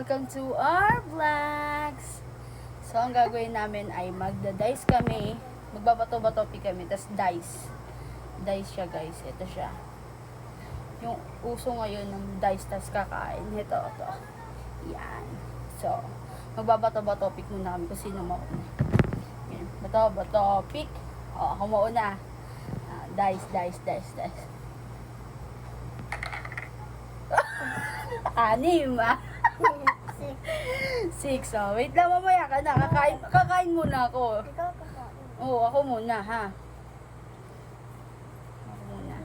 welcome to our vlogs. So, ang gagawin namin ay magda-dice kami. Magbabato-bato kami, tas dice. Dice siya, guys. Ito siya. Yung uso ngayon ng dice, tas kakain. Ito. Yan. So, magbabato-bato muna kami kung sino mauna. Yan. Bato-bato pick. O, ako mauna. Dice. Anim, Six. Oh. Wait lang, mamaya ka na. Kakain muna ako. Ikaw kakain. Oo, ako muna, ha? Ako muna.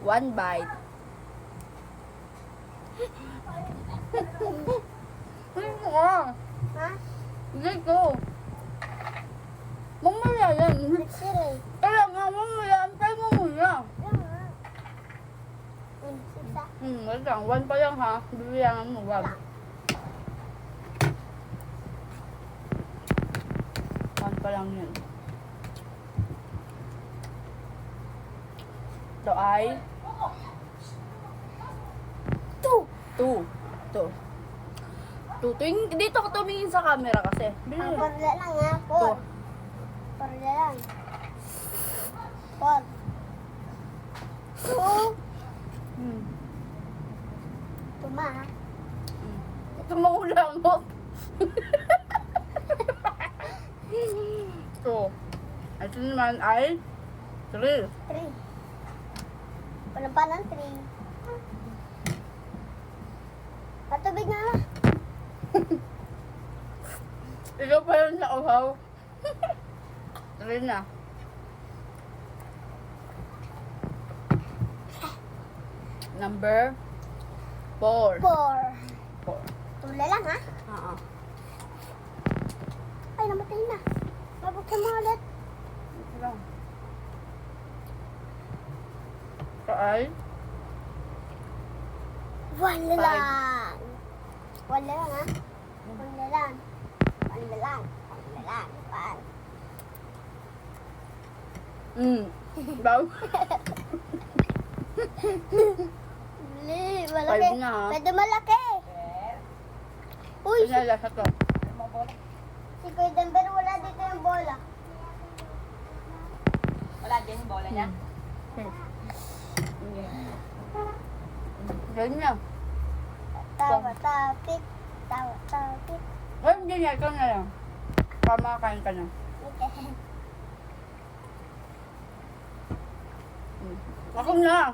One bite. Ha? Hindi ko. Mamaya yan. Sili. Kaya nga, mamaya. Antay mo muna. Sisa. Wait lang. One pa lang, ha? Bibiyangan mo, wag. One pa lang yun. Ito ay Two. two. Dito ka tumingin sa camera kasi. Ang parla lang ha. Four. Parla lang. Four. Two. Tuma ha. Ito maulang mo. Ito. Ito naman ay three. Three. Panampanan, three. Patubig na ha. Ikaw pa yun sa uhaw. Three na. Number four. Four. Tula lang ha. Oo. Ay, namatay na. Mabuksan mo ulit. Ito lang. Ito ay One Five. lang. One lang ha. One lang. One lang. One lang. One. Baw. Malaki. Five na, ha? Pwede malaki. Uy, Ito na lasa to. si Kuya Denver, wala dito yung bola. Wala dyan yung bola niya? Ganyan. Tawa, tapik. Tawa, tapik. Ay, hindi niya. Ikaw na lang. Pamakain ka na. Okay. Ako na.